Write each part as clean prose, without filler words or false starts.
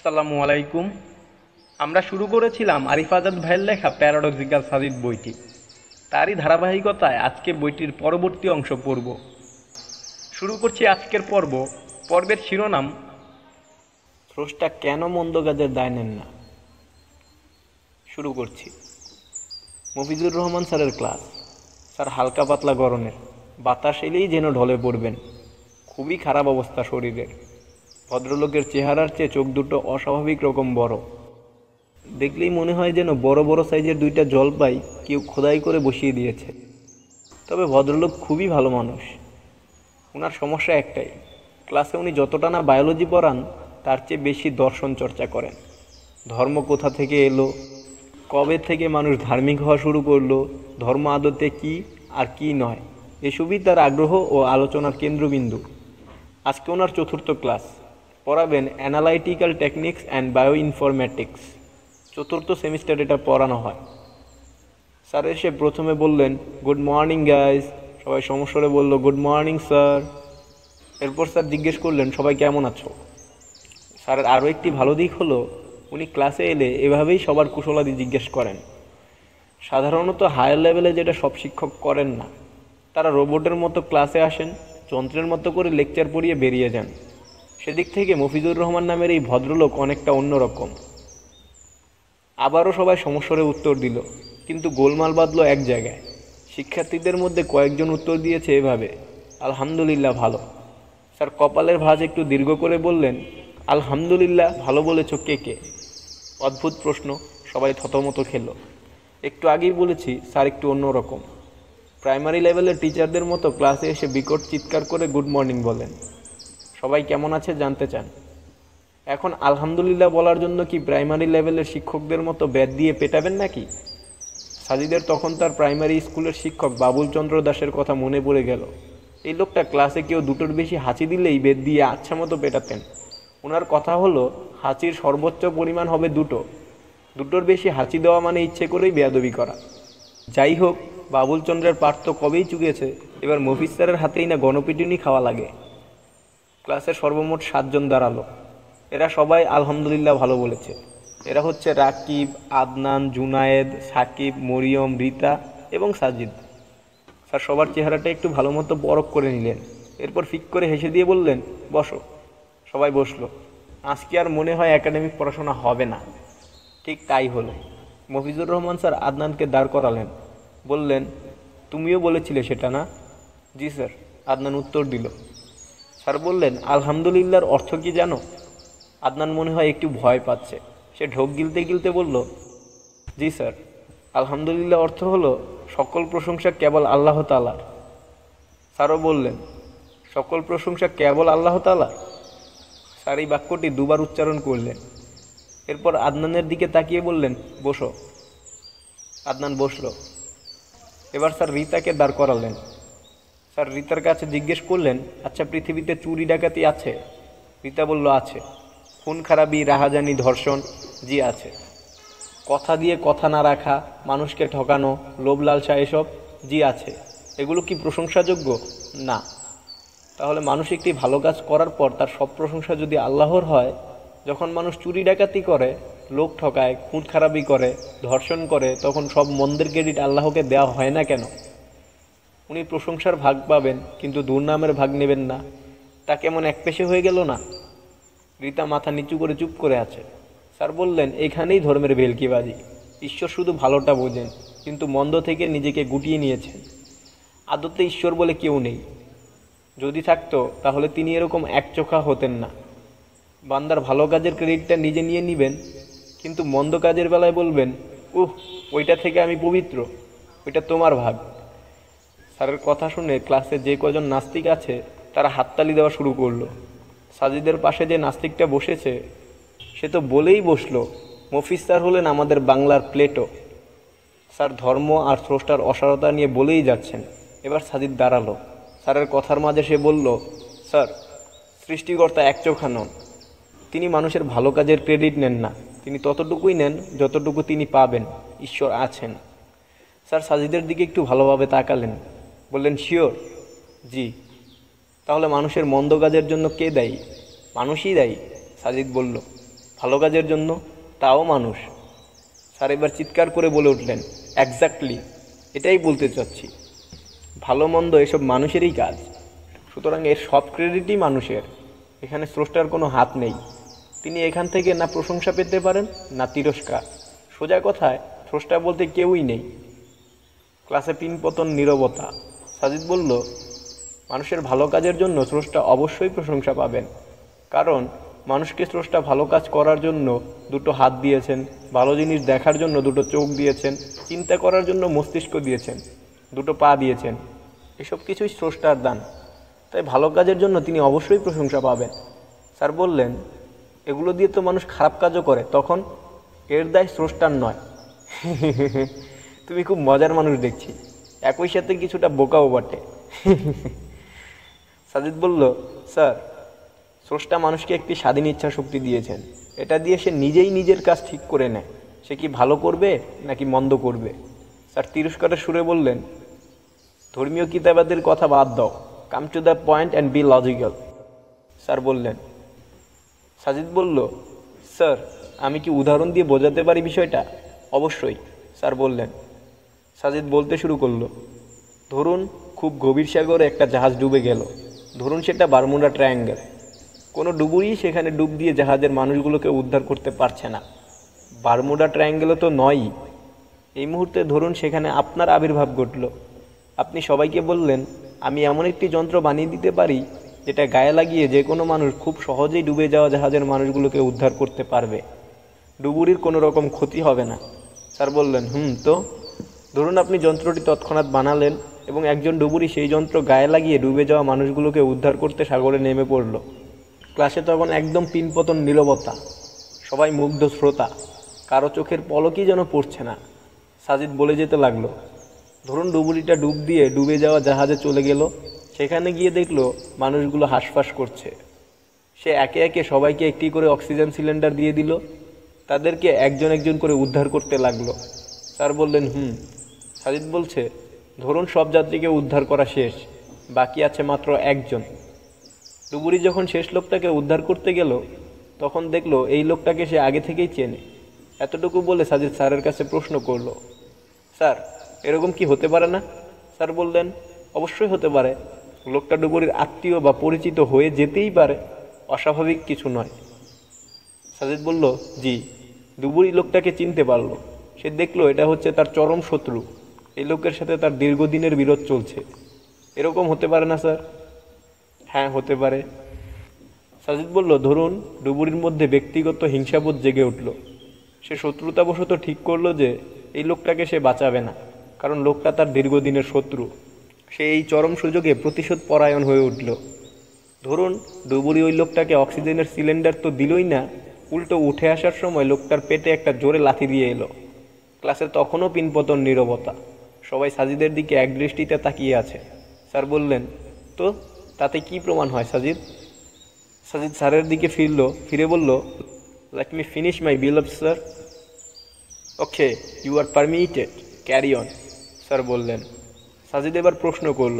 আসসালামু আলাইকুম। আমরা শুরু করেছিলাম আরিফ আজাদ ভাইয়ের লেখা প্যারাডক্সিক্যাল সাজিদ বইটি। তারই ধারাবাহিকতায় আজকে বইটির পরবর্তী অংশ পড়ব। শুরু করছি আজকের পর্বের শিরোনাম, স্রষ্টা কেন মন্দ কাজের দায় নেন না। শুরু করছি। মফিজুর রহমান স্যারের ক্লাস। স্যার হালকা পাতলা গরমের, বাতাস এলেই যেন ঢলে পড়বেন। খুবই খারাপ অবস্থা শরীরের। ভদ্রলোকের চেহারার চেয়ে চোখ দুটো অস্বাভাবিক রকম বড়। দেখলেই মনে হয় যেন বড় বড় সাইজের দুইটা জলপাই কেউ খোদাই করে বসিয়ে দিয়েছে। তবে ভদ্রলোক খুবই ভালো মানুষ। ওনার সমস্যা একটাই, ক্লাসে উনি যতটা না বায়োলজি পড়ান তার চেয়ে বেশি দর্শন চর্চা করেন। ধর্ম কোথা থেকে এলো, কবে থেকে মানুষ ধার্মিক হওয়া শুরু করলো, ধর্ম আদতে কী আর কী নয়, এসবই তার আগ্রহ ও আলোচনার কেন্দ্রবিন্দু। আজকে ওনার চতুর্থ ক্লাস, পড়াবেন analytical techniques and bio informatics. চতুর্থ সেমিস্টার এটা পড়ানো হয়। স্যার এসে প্রথমে বললেন, গুড মর্নিং গাইজ। সবাই সমস্বরে বলল, গুড মর্নিং স্যার। এরপর স্যার জিজ্ঞেস করলেন, সবাই কেমন আছো। স্যারের আরও একটি ভালো দিক হলো, উনি ক্লাসে এলে এভাবেই সবার কুশলাদি জিজ্ঞেস করেন। সাধারণত হায়ার লেভেলে যেটা সব শিক্ষক করেন না। তারা রোবটের মতো ক্লাসে আসেন, যন্ত্রের মতো করে লেকচার পড়িয়ে বেরিয়ে যান। সেদিক থেকে মফিজুর রহমান নামের এই ভদ্রলোক অনেকটা অন্যরকম। আবারও সবাই সমস্বরে উত্তর দিল, কিন্তু গোলমাল বাঁধল এক জায়গায়। শিক্ষার্থীদের মধ্যে কয়েকজন উত্তর দিয়েছে এভাবে, আলহামদুলিল্লাহ ভালো। স্যার কপালের ভাঁজ একটু দীর্ঘ করে বললেন, আলহামদুলিল্লাহ ভালো বলেছ কে কে। অদ্ভুত প্রশ্ন, সবাই থতমত খেল। একটু আগেই বলেছি স্যার একটু অন্যরকম। প্রাইমারি লেভেলের টিচারদের মতো ক্লাসে এসে বিকট চিৎকার করে গুড মর্নিং বলেন। সবাই কেমন আছে জানতে চান। এখন আলহামদুলিল্লাহ বলার জন্য কি প্রাইমারি লেভেলের শিক্ষকদের মতো বেদ দিয়ে পেটাবেন নাকি? সাজিদের তখন তার প্রাইমারি স্কুলের শিক্ষক বাবুল চন্দ্র দাসের কথা মনে পড়ে গেল। এই লোকটা ক্লাসে কেউ দুটোর বেশি হাঁচি দিলেই বেদ দিয়ে আচ্ছা মতো পেটাতেন। ওনার কথা হলো, হাঁচির সর্বোচ্চ পরিমাণ হবে দুটোর বেশি হাঁচি দেওয়া মানে ইচ্ছে করেই বেয়াদবি করা। যাই হোক, বাবুল চন্দ্রের পাঠ তো কবেই চুকেছে, এবার মফিজ স্যারের হাতেই না গণপিটুনি খাওয়া লাগে। ক্লাসের সর্বমোট 7 জন দাঁড়ালো। এরা সবাই আলহামদুলিল্লাহ ভালো বলেছে। এরা হচ্ছে রাকিব, আদনান, জুনায়েদ, সাকিব, মরিয়ম, রীতা এবং সাজিদ। স্যার সবার চেহারাটা একটু ভালো মতো পরখ করে নিলেন। এরপর ফিক করে হেসে দিয়ে বললেন, বসো। সবাই বসলো। আজকে আর মনে হয় একাডেমিক পড়াশোনা হবে না। ঠিক তাই হলো। মফিজুর রহমান স্যার আদনানকে দাঁড় করালেন। বললেন, তুমিও বলেছিলে সেটা না? জি স্যার, আদনান উত্তর দিল। স্যার বললেন, আলহামদুলিল্লাহর অর্থ কি জানো? আদনান মনে হয় একটু ভয় পাচ্ছে। সে ঢোক গিলতে গিলতে বলল, জি স্যার, আলহামদুলিল্লাহ অর্থ হলো সকল প্রশংসা কেবল আল্লাহ তাআলার। স্যারও বললেন, সকল প্রশংসা কেবল আল্লাহ তাআলার। স্যার এই বাক্যটি দুবার উচ্চারণ করলেন। এরপর আদনানের দিকে তাকিয়ে বললেন, বসো। আদনান বসল। এবার স্যার রীতাকে দাঁড় করালেন। স্যার রীতার কাছে জিজ্ঞেস করলেন, আচ্ছা পৃথিবীতে চুরি ডাকাতি আছে? রীতা বলল, আছে। খুন খারাপি, রাহাজানি, ধর্ষণ? জি আছে। কথা দিয়ে কথা না রাখা, মানুষকে ঠকানো, লোভ লালসা এসব? জি আছে। এগুলো কি প্রশংসাযোগ্য? না। তাহলে মানুষ একটি ভালো কাজ করার পর তার সব প্রশংসা যদি আল্লাহর হয়, যখন মানুষ চুরি ডাকাতি করে, লোক ঠকায়, খুন খারাপি করে, ধর্ষণ করে, তখন সব মন্দের ক্রেডিট আল্লাহকে দেওয়া হয় না কেন? উনি প্রশংসার ভাগ পাবেন কিন্তু দুর্নামের ভাগ নেবেন না। তা কেমন একপেশে হয়ে গেল না? রীতা মাথা নিচু করে চুপ করে আছে। স্যার বললেন, এখানেই ধর্মের ভেলকিবাজি। ঈশ্বর শুধু ভালোটা বোঝেন, কিন্তু মন্দ থেকে নিজেকে গুটিয়ে নিয়েছেন। আদতে ঈশ্বর বলে কেউ নেই। যদি থাকতো তাহলে তিনি এরকম একচোখা হতেন না। বান্দার ভালো কাজের ক্রেডিটটা নিজে নিয়ে নেবেন, কিন্তু মন্দ কাজের বেলায় বলবেন, ওইটা থেকে আমি পবিত্র, ওইটা তোমার ভাগ। স্যারের কথা শুনে ক্লাসে যে কজন নাস্তিক আছে তারা হাততালি দেওয়া শুরু করলো। সাজিদের পাশে যে নাস্তিকটা বসেছে সে তো বলেই বসলো, মফিজ স্যার হলেন আমাদের বাংলার প্লেটো। স্যার ধর্ম আর স্রষ্টার অসারতা নিয়ে বলেই যাচ্ছেন। এবার সাজিদ দাঁড়ালো। স্যারের কথার মাঝে সে বলল, স্যার, সৃষ্টিকর্তা একচোখা নন। তিনি মানুষের ভালো কাজের ক্রেডিট নেন না। তিনি ততটুকুই নেন যতটুকু তিনি পাবেন। ঈশ্বর আছেন। স্যার সাজিদের দিকে একটু ভালোভাবে তাকালেন। বললেন, শিওর? জি। তাহলে মানুষের মন্দ কাজের জন্য কে দায়ী? মানুষই দায়ী। সাজিদ বলল, ভালো কাজের জন্য, তাও মানুষ। স্যার এবার চিৎকার করে বলে উঠলেন, এক্স্যাক্টলি, এটাই বলতে চাচ্ছি। ভালো মন্দ এসব মানুষেরই কাজ, সুতরাং এর সব ক্রেডিটই মানুষের। এখানে স্রষ্টার কোনো হাত নেই। তিনি এখান থেকে না প্রশংসা পেতে পারেন না তিরস্কার। সোজা কথায় স্রষ্টা বলতে কেউই নেই। ক্লাসে পিনপতন নীরবতা। সাজিদ বলল, মানুষের ভালো কাজের জন্য স্রষ্টা অবশ্যই প্রশংসা পাবেন, কারণ মানুষকে স্রষ্টা ভালো কাজ করার জন্য দুটো হাত দিয়েছেন, ভালো জিনিস দেখার জন্য দুটো চোখ দিয়েছেন, চিন্তা করার জন্য মস্তিষ্ক দিয়েছেন, দুটো পা দিয়েছেন। এসব কিছুই স্রষ্টার দান, তাই ভালো কাজের জন্য তিনি অবশ্যই প্রশংসা পাবেন। স্যার বললেন, এগুলো দিয়ে তো মানুষ খারাপ কাজও করে, তখন এর দায় স্রষ্টার নয়। তুমি খুব মজার মানুষ দেখছি, একই সাথে কিছুটা বোকাও বটে। সাজিদ বলল, স্যার, স্রষ্টা মানুষকে একটি স্বাধীন ইচ্ছা শক্তি দিয়েছেন। এটা দিয়ে সে নিজেই নিজের কাজ ঠিক করে নেয়, সে কি ভালো করবে নাকি মন্দ করবে। স্যার তিরস্কারের সুরে বললেন, ধর্মীয় কিতাবাদের কথা বাদ দাও, come to the point and be logical. Sir বললেন। সাজিদ বলল, স্যার, আমি কি উদাহরণ দিয়ে বোঝাতে পারি বিষয়টা? অবশ্যই, স্যার বললেন। সাজিদ বলতে শুরু করলো, ধরুন খুব গভীর সাগরে একটা জাহাজ ডুবে গেল। ধরুন সেটা বারমুডা ট্রায়াঙ্গেল। কোনো ডুবুরি সেখানে ডুব দিয়ে জাহাজের মানুষগুলোকে উদ্ধার করতে পারছে না। বারমুডা ট্রায়াঙ্গেলও তো নয়ই। এই মুহূর্তে ধরুন সেখানে আপনার আবির্ভাব ঘটল। আপনি সবাইকে বললেন, আমি এমন একটি যন্ত্র বানিয়ে দিতে পারি যেটা গায়ে লাগিয়ে যে কোনো মানুষ খুব সহজেই ডুবে যাওয়া জাহাজের মানুষগুলোকে উদ্ধার করতে পারবে, ডুবুরির কোনো রকম ক্ষতি হবে না। স্যার বললেন, তো ধরুন আপনি যন্ত্রটি তৎক্ষণাৎ বানালেন এবং একজন ডুবুরি সেই যন্ত্র গায়ে লাগিয়ে ডুবে যাওয়া মানুষগুলোকে উদ্ধার করতে সাগরে নেমে পড়ল। ক্লাসে তখন একদম পিনপতন নীরবতা, সবাই মুগ্ধ শ্রোতা, কারো চোখের পলকই যেন পড়ছে না। সাজিদ বলে যেতে লাগলো, ধরুন ডুবুরিটা ডুব দিয়ে ডুবে যাওয়া জাহাজে চলে গেল, সেখানে গিয়ে দেখলো মানুষগুলো হাঁসফাঁস করছে। সে একে একে সবাইকে একটি করে অক্সিজেন সিলিন্ডার দিয়ে দিল, তাদেরকে একজন একজন করে উদ্ধার করতে লাগলো। স্যার বললেন, সাজিদ বলছে, ধরুন সব যাত্রীকে উদ্ধার করা শেষ, বাকি আছে মাত্র একজন। ডুবুরি যখন শেষ লোকটাকে উদ্ধার করতে গেল, তখন দেখলো এই লোকটাকে সে আগে থেকেই চেনে। এতটুকু বলে সাজিদ স্যারের কাছে প্রশ্ন করলো, স্যার, এরকম কি হতে পারে না? স্যার বললেন, অবশ্যই হতে পারে। লোকটা ডুবুরির আত্মীয় বা পরিচিত হয়ে যেতেই পারে, অস্বাভাবিক কিছু নয়। সাজিদ বলল, জি। ডুবুরি লোকটাকে চিনতে পারল। সে দেখলো এটা হচ্ছে তার চরম শত্রু। এই লোকের সাথে তার দীর্ঘদিনের বিরোধ চলছে। এরকম হতে পারে না স্যার? হ্যাঁ, হতে পারে। সাজিদ বলল, ধরুন ডুবুরির মধ্যে ব্যক্তিগত হিংসাবোধ জেগে উঠল। সে শত্রুতাবশত ঠিক করলো যে এই লোকটাকে সে বাঁচাবে না, কারণ লোকটা তার দীর্ঘদিনের শত্রু। সে এই চরম সুযোগে প্রতিশোধ পরায়ণ হয়ে উঠল। ধরুন ডুবুরি ওই লোকটাকে অক্সিজেনের সিলিন্ডার তো দিলই না, উল্টো উঠে আসার সময় লোকটার পেটে একটা জোরে লাথি দিয়ে এলো। ক্লাসে তখনও পিনপতন নীরবতা, সবাই সাজিদের দিকে একদৃষ্টিতে তাকিয়ে আছে। স্যার বললেন, তো তাতে কি প্রমাণ হয় সাজিদ? সাজিদ স্যারের দিকে ফিরে বলল, let me finish my beloved sir. Okay, you are permitted, carry on, sir বললেন। সাজিদ এবার প্রশ্ন করল,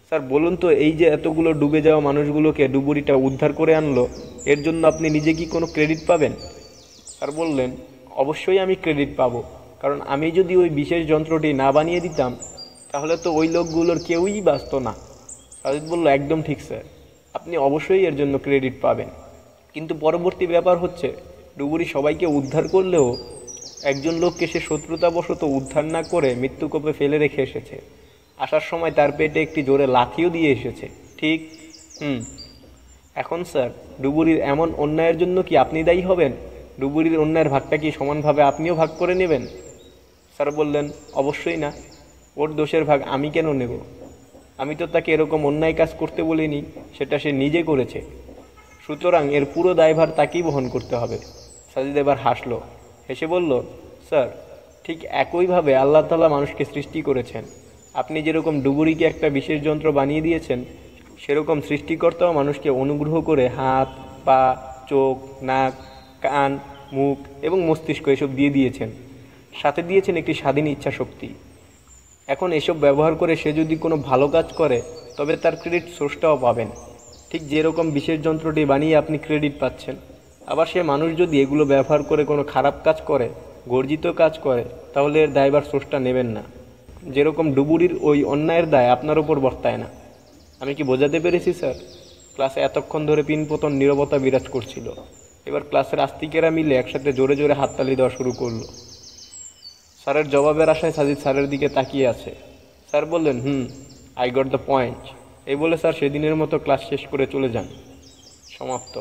স্যার বলুন তো, এই যে এতগুলো ডুবে যাওয়া মানুষগুলোকে ডুবুরিটা উদ্ধার করে আনলো, এর জন্য আপনি নিজে কি কোনো ক্রেডিট পাবেন? স্যার বললেন, অবশ্যই আমি ক্রেডিট পাবো, কারণ আমি যদি ওই বিশেষ যন্ত্রটি না বানিয়ে দিতাম তাহলে তো ওই লোকগুলোর কেউই বাঁচত না। সাজিদ বলল, একদম ঠিক স্যার, আপনি অবশ্যই এর জন্য ক্রেডিট পাবেন। কিন্তু পরবর্তী ব্যাপার হচ্ছে, ডুবুরি সবাইকে উদ্ধার করলেও একজন লোককে সে শত্রুতাবশত উদ্ধার না করে মৃত্যুকোপে ফেলে রেখে এসেছে। আসার সময় তার পেটে একটি জোরে লাথিও দিয়ে এসেছে, ঠিক? এখন স্যার, ডুবুরির এমন অন্যায়ের জন্য কি আপনি দায়ী হবেন? ডুবুরির অন্যায়ের ভাগটা কি সমানভাবে আপনিও ভাগ করে নেবেন? স্যার বললেন, অবশ্যই না। ওর দোষের ভাগ আমি কেন নেব? আমি তো তাকে এরকম অন্যায় কাজ করতে বলিনি, সেটা সে নিজে করেছে। সুতরাং এর পুরো দায়ভার তাকেই বহন করতে হবে। সাজিদ এবার হাসলো, হেসে বলল, স্যার, ঠিক একইভাবে আল্লাহ তাআলা মানুষকে সৃষ্টি করেছেন। আপনি যেরকম ডুবুরিকে একটা বিশেষ যন্ত্র বানিয়ে দিয়েছেন, সেরকম সৃষ্টিকর্তাও মানুষকে অনুগ্রহ করে হাত, পা, চোখ, নাক, কান, মুখ এবং মস্তিষ্ক এসব দিয়ে দিয়েছেন। সাথে দিয়েছেন একটি স্বাধীন ইচ্ছা শক্তি। এখন এসব ব্যবহার করে সে যদি কোনো ভালো কাজ করে, তবে তার ক্রেডিট স্রষ্টাও পাবেন। ঠিক যেরকম বিশেষ যন্ত্রটি বানিয়ে আপনি ক্রেডিট পাচ্ছেন, আবার সে মানুষ যদি এগুলো ব্যবহার করে কোনো খারাপ কাজ করে, গর্জিত কাজ করে, তাহলে এর দায়ভার স্রষ্টা নেবেন না। যেরকম ডুবুরির ওই অন্যায়ের দায় আপনার উপর বর্তায় না। আমি কি বোঝাতে পেরেছি স্যার? ক্লাসে এতক্ষণ ধরে পিনপতন নীরবতা বিরাজ করছিল। এবার ক্লাসের আস্তিকেরা মিলে একসাথে জোরে জোরে হাততালি দেওয়া শুরু করলো। স্যারের জবাবের আশায় সাজিদ স্যারের দিকে তাকিয়ে আছে। স্যার বললেন, আই গট দ্য পয়েন্ট। এই বলে স্যার সেদিনের মতো ক্লাস শেষ করে চলে যান। সমাপ্ত।